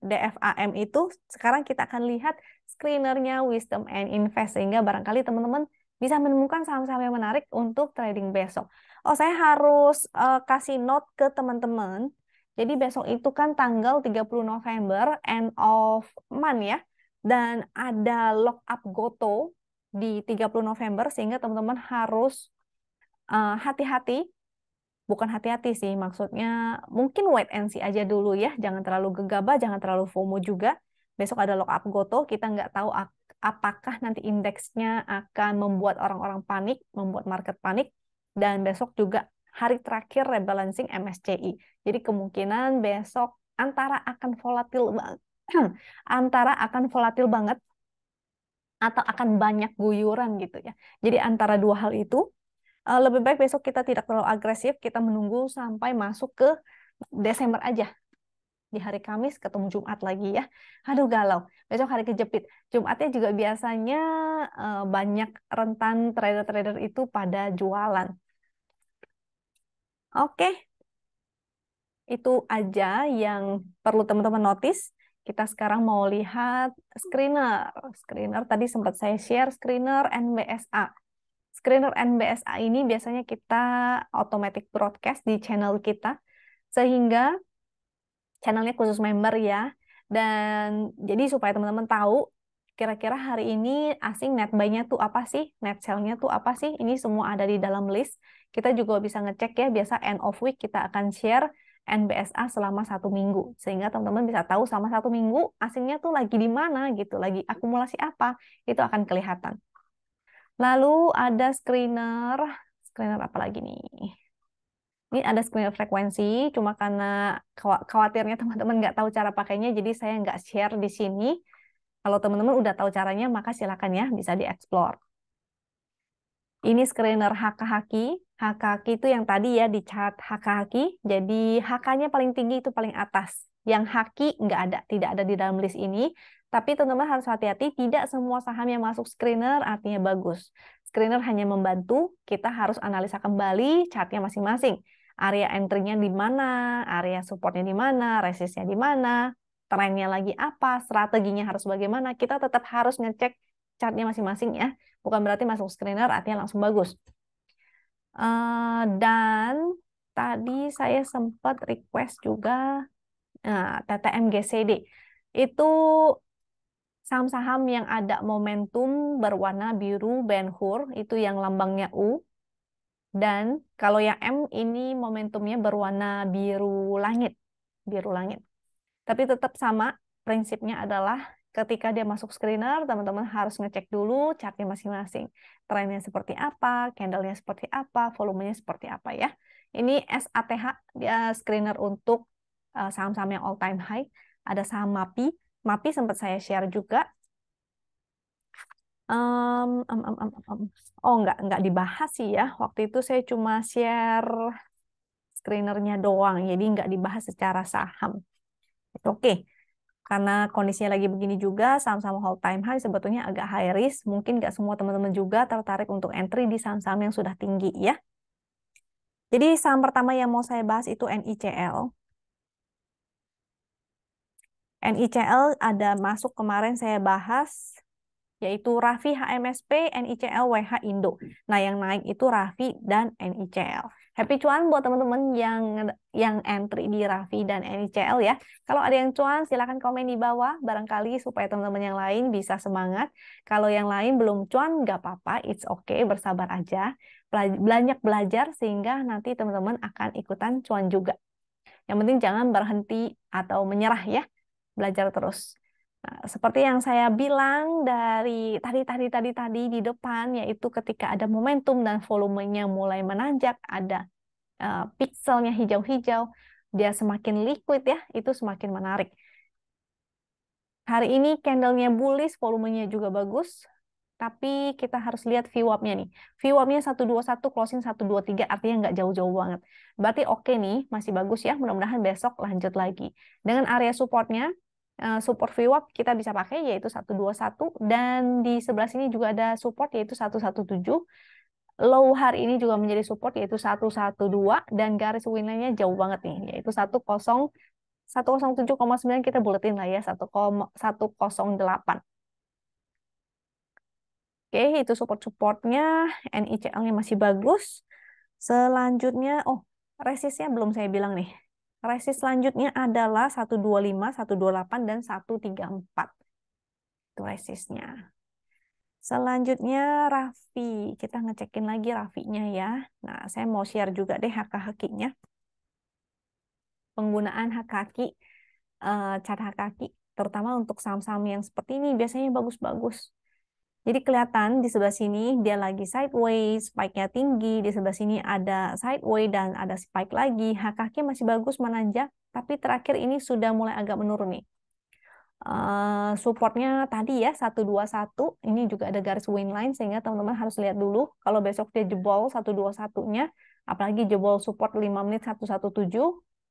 DFAM itu. Sekarang kita akan lihat screenernya Wisdom and Invest. Sehingga barangkali teman-teman bisa menemukan saham-saham yang menarik untuk trading besok. Oh, saya harus kasih note ke teman-teman. Jadi besok itu kan tanggal 30 November, end of month ya. Dan ada lock up Goto di 30 November, sehingga teman-teman harus hati-hati. Bukan hati-hati sih, maksudnya mungkin wait and see aja dulu ya, jangan terlalu gegabah, jangan terlalu FOMO juga. Besok ada lock up Goto, kita nggak tahu apakah nanti indeksnya akan membuat orang-orang panik, membuat market panik, dan besok juga hari terakhir rebalancing MSCI. Jadi kemungkinan besok antara akan volatil banget, antara akan volatil banget atau akan banyak guyuran gitu ya. Jadi antara dua hal itu lebih baik besok kita tidak terlalu agresif, kita menunggu sampai masuk ke Desember aja. Di hari Kamis ketemu Jumat lagi ya. Aduh galau. Besok hari kejepit. Jumatnya juga biasanya banyak rentan trader-trader itu pada jualan. Oke, itu aja yang perlu teman-teman notice. Kita sekarang mau lihat screener. Screener tadi sempat saya share screener NBSA. Screener NBSA ini biasanya kita automatic broadcast di channel kita, sehingga channelnya khusus member ya. Dan jadi supaya teman-teman tahu kira-kira hari ini asing net buy-nya tuh apa sih, net sell-nya tuh apa sih, ini semua ada di dalam list. Kita juga bisa ngecek ya, biasa end of week kita akan share NBSA selama 1 minggu. Sehingga teman-teman bisa tahu selama 1 minggu asingnya tuh lagi di mana gitu, lagi akumulasi apa, itu akan kelihatan. Lalu ada screener, screener apa lagi nih? Ini ada screener frekuensi, cuma karena khawatirnya teman-teman nggak tahu cara pakainya, jadi saya nggak share di sini. Kalau teman-teman udah tahu caranya, maka silakan ya, bisa dieksplor. Ini screener HK-Haki. HK-Haki itu yang tadi ya, di chart HK-Haki. Jadi HK-nya paling tinggi itu paling atas. Yang Haki nggak ada, tidak ada di dalam list ini. Tapi teman-teman harus hati-hati, tidak semua saham yang masuk screener artinya bagus. Screener hanya membantu, kita harus analisa kembali chartnya masing-masing. Area entry-nya di mana, area supportnya di mana, resistnya di mana, trennya lagi apa, strateginya harus bagaimana. Kita tetap harus ngecek chartnya masing-masing ya. Bukan berarti masuk screener artinya langsung bagus. Dan tadi saya sempat request juga TTM GCD. Itu saham-saham yang ada momentum berwarna biru Ben-Hur, itu yang lambangnya U. Dan kalau yang M ini momentumnya berwarna biru langit. Biru langit. Tapi tetap sama, prinsipnya adalah ketika dia masuk screener, teman-teman harus ngecek dulu chartnya masing-masing. Trennya seperti apa, candlenya seperti apa, volumenya seperti apa ya. Ini SATH, dia screener untuk saham-saham yang all time high. Ada saham MAPI. MAPI sempat saya share juga. Oh, nggak dibahas sih ya. Waktu itu saya cuma share screenernya doang, jadi nggak dibahas secara saham. Oke, karena kondisinya lagi begini juga, saham-saham all time high sebetulnya agak high risk. Mungkin nggak semua teman-teman juga tertarik untuk entry di saham-saham yang sudah tinggi ya. Jadi saham pertama yang mau saya bahas itu NICL. NICL ada masuk kemarin saya bahas, yaitu Raffi HMSP, NICL, WH Indo. Nah, yang naik itu Raffi dan NICL. Happy cuan buat teman-teman yang entry di Raffi dan NICL ya. Kalau ada yang cuan, silahkan komen di bawah, barangkali supaya teman-teman yang lain bisa semangat. Kalau yang lain belum cuan, nggak apa-apa, it's okay, bersabar aja. Banyak belajar sehingga nanti teman-teman akan ikutan cuan juga. Yang penting jangan berhenti atau menyerah ya, belajar terus. Nah, seperti yang saya bilang dari tadi di depan, yaitu ketika ada momentum dan volumenya mulai menanjak, ada pixelnya hijau-hijau, dia semakin liquid ya, itu semakin menarik. Hari ini candlenya bullish, volumenya juga bagus, tapi kita harus lihat VWAP-nya nih. VWAP-nya 121, closing 123, artinya nggak jauh-jauh banget. Berarti oke nih, masih bagus ya. Mudah-mudahan besok lanjut lagi. Dengan area supportnya, support VWAP kita bisa pakai yaitu 121, dan di sebelah sini juga ada support yaitu 117. Low hari ini juga menjadi support yaitu 112, dan garis winline-nya jauh banget nih, yaitu 107,9 kita buletin lah ya, 108. Oke, itu support-supportnya, NICL-nya masih bagus. Selanjutnya, oh, resistnya belum saya bilang nih. Resist selanjutnya adalah 125, 128, dan 134. Itu resistnya. Selanjutnya, Raffi. Kita ngecekin lagi Raffi-nya ya. Nah, saya mau share juga deh HK-HK-nya. Penggunaan HK-HK, chart HK-HK, terutama untuk saham-saham yang seperti ini, biasanya bagus-bagus. Jadi kelihatan di sebelah sini dia lagi sideways, spike-nya tinggi, di sebelah sini ada sideways dan ada spike lagi. HKK masih bagus menanjak, tapi terakhir ini sudah mulai agak menurun nih. Supportnya tadi ya 121, ini juga ada garis win line sehingga teman-teman harus lihat dulu kalau besok dia jebol 121-nya, apalagi jebol support 5 menit 117,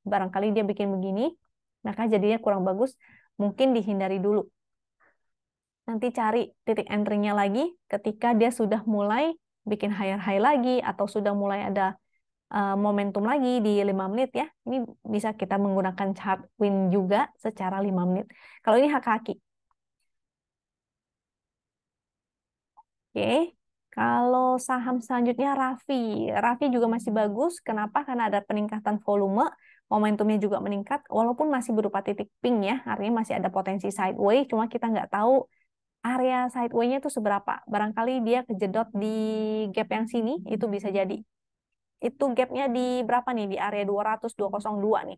barangkali dia bikin begini, maka jadinya kurang bagus, mungkin dihindari dulu. Nanti cari titik entry-nya lagi ketika dia sudah mulai bikin higher high lagi atau sudah mulai ada momentum lagi di 5 menit ya. Ini bisa kita menggunakan chart win juga secara 5 menit. Kalau ini hak-haki. Oke. Kalau saham selanjutnya Raffi. Raffi juga masih bagus. Kenapa? Karena ada peningkatan volume, momentumnya juga meningkat, walaupun masih berupa titik pink ya. Artinya masih ada potensi sideways, cuma kita nggak tahu area sideway-nya itu seberapa. Barangkali dia kejedot di gap yang sini, itu bisa jadi. Itu gapnya di berapa nih? Di area 200, 202 nih.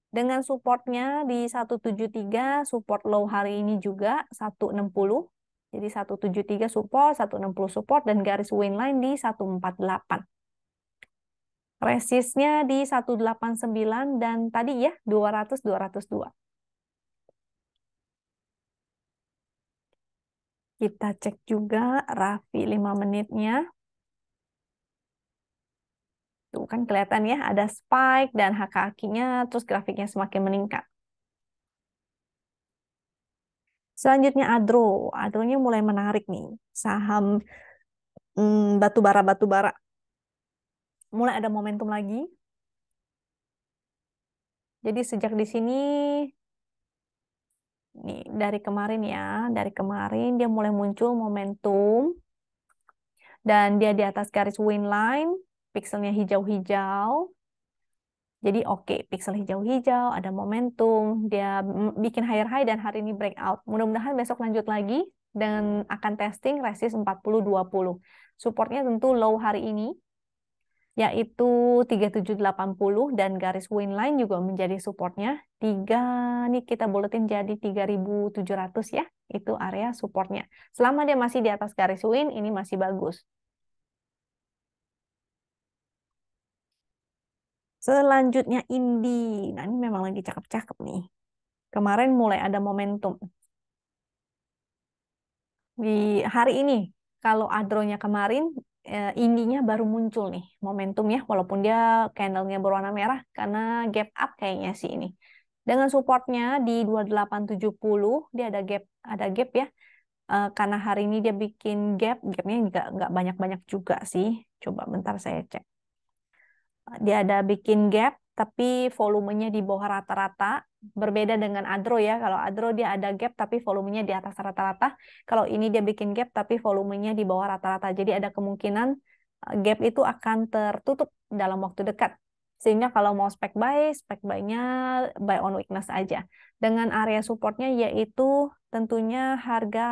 Dengan supportnya di 173, support low hari ini juga 160. Jadi 173 support, 160 support, dan garis win line di 148. Resistnya di 189, dan tadi ya 200, 202. Kita cek juga Raffi 5 menitnya. Tuh kan kelihatan ya, ada spike dan HK-nya, terus grafiknya semakin meningkat. Selanjutnya Adro. Adronya mulai menarik nih. Saham batubara. Mulai ada momentum lagi. Jadi sejak di sini, nih dari kemarin dia mulai muncul momentum. Dan dia di atas garis win line, pixelnya hijau-hijau. Jadi oke, pixel hijau-hijau, ada momentum, dia bikin higher high dan hari ini breakout. Mudah-mudahan besok lanjut lagi dan akan testing resist 40-20. Supportnya tentu low hari ini, yaitu 3780, dan garis win line juga menjadi supportnya. Nih kita buletin jadi 3700 ya, itu area supportnya. Selama dia masih di atas garis win, ini masih bagus. Selanjutnya Indi. Nah, ini memang lagi cakep-cakep nih. Kemarin mulai ada momentum. Di hari ini, kalau adronya kemarin, indinya baru muncul nih momentum ya, walaupun dia candlenya berwarna merah karena gap up kayaknya sih ini. Dengan supportnya di 2870 dia ada gap ya. Karena hari ini dia bikin gapnya nggak banyak-banyak juga sih. Coba bentar saya cek. Dia ada bikin gap, tapi volumenya di bawah rata-rata. Berbeda dengan Adro ya. Kalau Adro dia ada gap, tapi volumenya di atas rata-rata. Kalau ini dia bikin gap, tapi volumenya di bawah rata-rata. Jadi ada kemungkinan gap itu akan tertutup dalam waktu dekat. Sehingga kalau mau spek buy-nya buy on weakness aja. Dengan area supportnya yaitu tentunya harga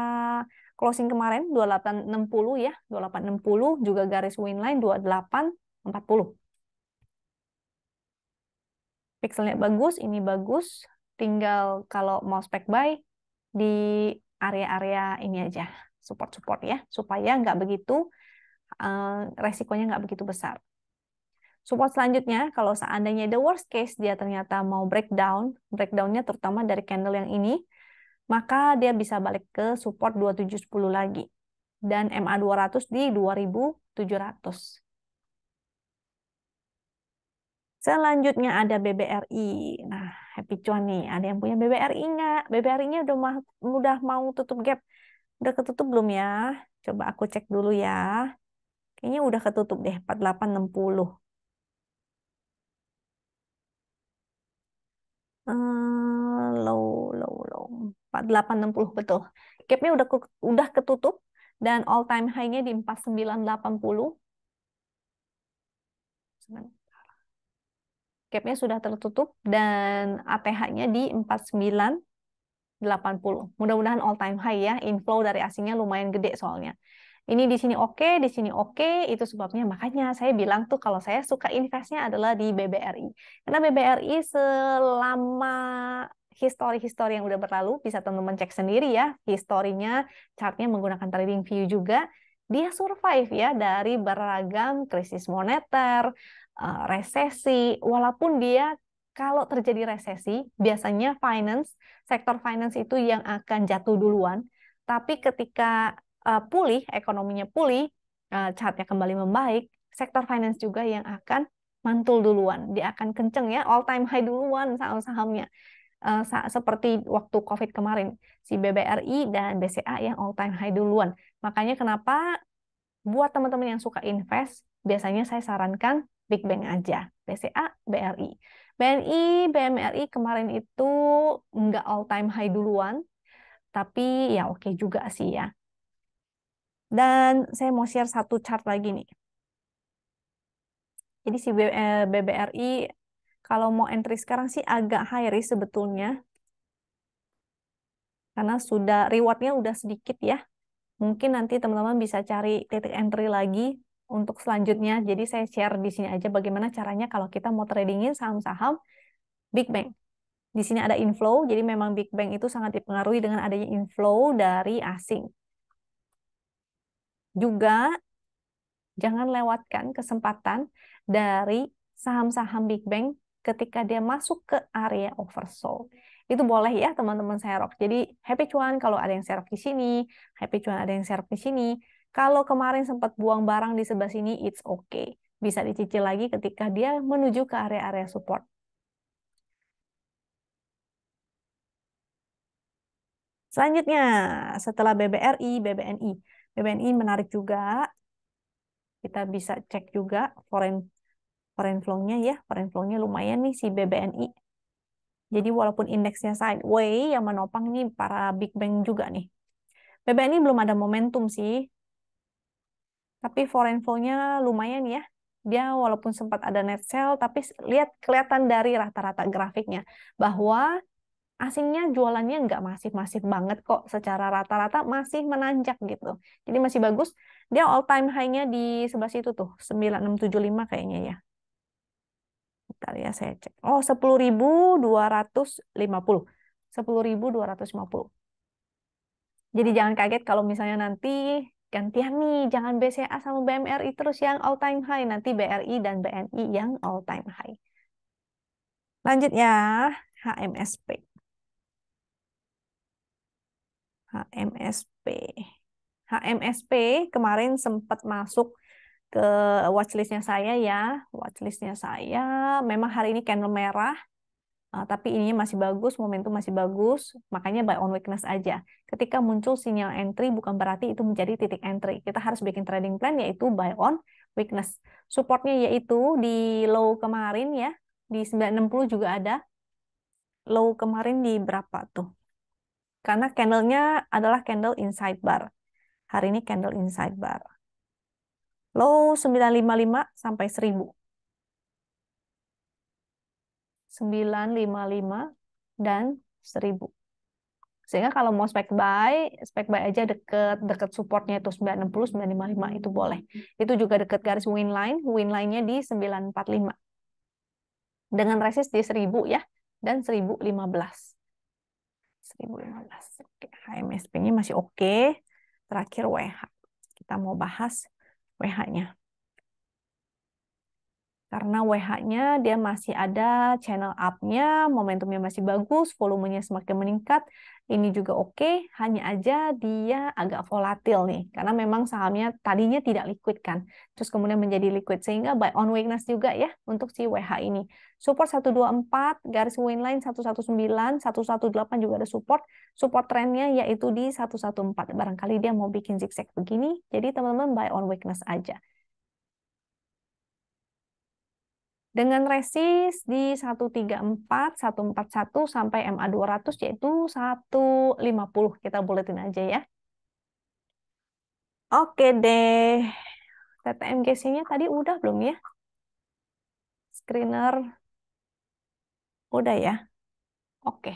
closing kemarin 2860 ya. 2860 juga garis win line 2840. Pixelnya bagus, ini bagus. Tinggal kalau mau spek buy di area-area ini aja, support-support ya, supaya nggak begitu resikonya nggak begitu besar. Support selanjutnya, kalau seandainya the worst case dia ternyata mau breakdownnya terutama dari candle yang ini, maka dia bisa balik ke support 2710 lagi. Dan MA200 di 2700. Selanjutnya ada BBRI. Nah, happy cuan nih. Ada yang punya BBRI nggak? BBRI-nya udah mau tutup gap. Udah ketutup belum ya? Coba aku cek dulu ya. Kayaknya udah ketutup deh, 4860. Low, low, low. 4860, betul. Gapnya udah ketutup. Dan all time high-nya di 4980. Gapnya sudah tertutup. Dan ATH-nya di 4980. Mudah-mudahan all time high ya. Inflow dari asingnya lumayan gede soalnya. Ini di sini oke, di sini oke, itu sebabnya makanya saya bilang tuh kalau saya suka investnya adalah di BBRI. Karena BBRI selama histori-histori yang udah berlalu, bisa teman-teman cek sendiri ya, historinya, chartnya menggunakan trading view juga, dia survive ya dari beragam krisis moneter, resesi, walaupun dia kalau terjadi resesi, biasanya sektor finance itu yang akan jatuh duluan, tapi ketika pulih, ekonominya pulih, chartnya kembali membaik, sektor finance juga yang akan mantul duluan. Dia akan kenceng ya, all time high duluan saham-sahamnya. Seperti waktu COVID kemarin, si BBRI dan BCA yang all time high duluan. Makanya kenapa buat teman-teman yang suka invest, biasanya saya sarankan Big Bang aja. BCA, BRI. BNI, BMRI kemarin itu nggak all time high duluan, tapi ya oke juga sih ya. Dan saya mau share satu chart lagi nih. Jadi si BBRI kalau mau entry sekarang sih agak high risk sebetulnya. Karena rewardnya udah sedikit ya. Mungkin nanti teman-teman bisa cari titik entry lagi untuk selanjutnya. Jadi saya share di sini aja bagaimana caranya kalau kita mau tradingin saham-saham Big Bang. Di sini ada inflow, jadi memang Big Bang itu sangat dipengaruhi dengan adanya inflow dari asing. Juga jangan lewatkan kesempatan dari saham-saham Big Bang ketika dia masuk ke area oversold. Itu boleh ya teman-teman serok. Jadi happy cuan kalau ada yang serok di sini, happy cuan ada yang serok di sini. Kalau kemarin sempat buang barang di sebelah sini, it's okay. Bisa dicicil lagi ketika dia menuju ke area-area support. Selanjutnya, setelah BBRI, BBNI. BBNI menarik juga. Kita bisa cek juga foreign flow-nya ya. Foreign flow-nya lumayan nih si BBNI. Jadi walaupun indeksnya sideways, yang menopang nih para big bank juga nih. BBNI belum ada momentum sih. Tapi foreign flow-nya lumayan ya. Dia walaupun sempat ada net sell, tapi lihat kelihatan dari rata-rata grafiknya. Bahwa asingnya jualannya nggak masif-masif banget kok. Secara rata-rata masih menanjak gitu. Jadi masih bagus. Dia all time high-nya di sebelah situ tuh. 9675 kayaknya ya. Bentar ya saya cek. Oh, 10.250. 10.250. Jadi jangan kaget kalau misalnya nanti gantian nih. Jangan BCA sama BMRI terus yang all time high. Nanti BRI dan BNI yang all time high. Lanjut ya. HMSP. HMSP. HMSP kemarin sempat masuk ke watchlistnya saya ya. Watchlistnya saya memang hari ini candle merah, tapi ininya masih bagus, momentum masih bagus, makanya buy on weakness aja. Ketika muncul sinyal entry bukan berarti itu menjadi titik entry. Kita harus bikin trading plan yaitu buy on weakness. Supportnya yaitu di low kemarin ya, di 960 juga ada. Low kemarin di berapa tuh? Karena candlenya adalah candle inside bar. Hari ini candle inside bar. Low 955 sampai 1000. 955 dan 1000. Sehingga kalau mau spek buy aja deket supportnya itu 960, 955 itu boleh. Itu juga deket garis win line-nya di 945. Dengan resist di 1000 ya, dan 1015. 1015. Oke, HMSP-nya masih oke. Terakhir WH. Kita mau bahas WH-nya. Karena WH-nya dia masih ada channel up-nya, momentumnya masih bagus, volumenya semakin meningkat, ini juga oke, hanya aja dia agak volatil nih, karena memang sahamnya tadinya tidak liquid kan, terus kemudian menjadi liquid, sehingga buy on weakness juga ya untuk si WH ini. Support 124, garis win line 119, 118 juga ada support trennya yaitu di 114, barangkali dia mau bikin zigzag begini, jadi teman-teman buy on weakness aja. Dengan resist di 134, 141 sampai MA 200 yaitu 150. Kita buletin aja ya. Oke deh. TTMGC-nya tadi udah belum ya? Screener. Udah ya? Oke.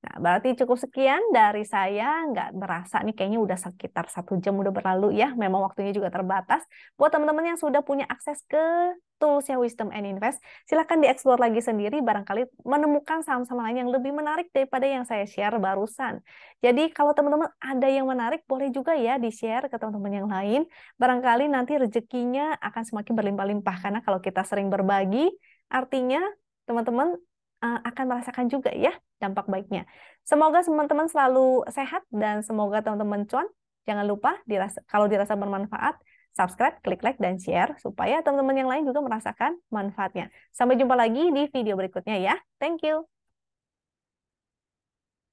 Nah, berarti cukup sekian dari saya. Nggak berasa nih, kayaknya udah sekitar 1 jam udah berlalu ya. Memang waktunya juga terbatas. Buat teman-teman yang sudah punya akses ke toolsnya Wisdom and Invest, silahkan dieksplor lagi sendiri. Barangkali menemukan saham-saham lain yang lebih menarik daripada yang saya share barusan. Jadi kalau teman-teman ada yang menarik, boleh juga ya di-share ke teman-teman yang lain. Barangkali nanti rezekinya akan semakin berlimpah-limpah. Karena kalau kita sering berbagi, artinya teman-teman akan merasakan juga ya dampak baiknya. Semoga teman-teman selalu sehat dan semoga teman-teman cuan. Jangan lupa kalau dirasa bermanfaat, subscribe, klik like, dan share supaya teman-teman yang lain juga merasakan manfaatnya. Sampai jumpa lagi di video berikutnya ya. Thank you.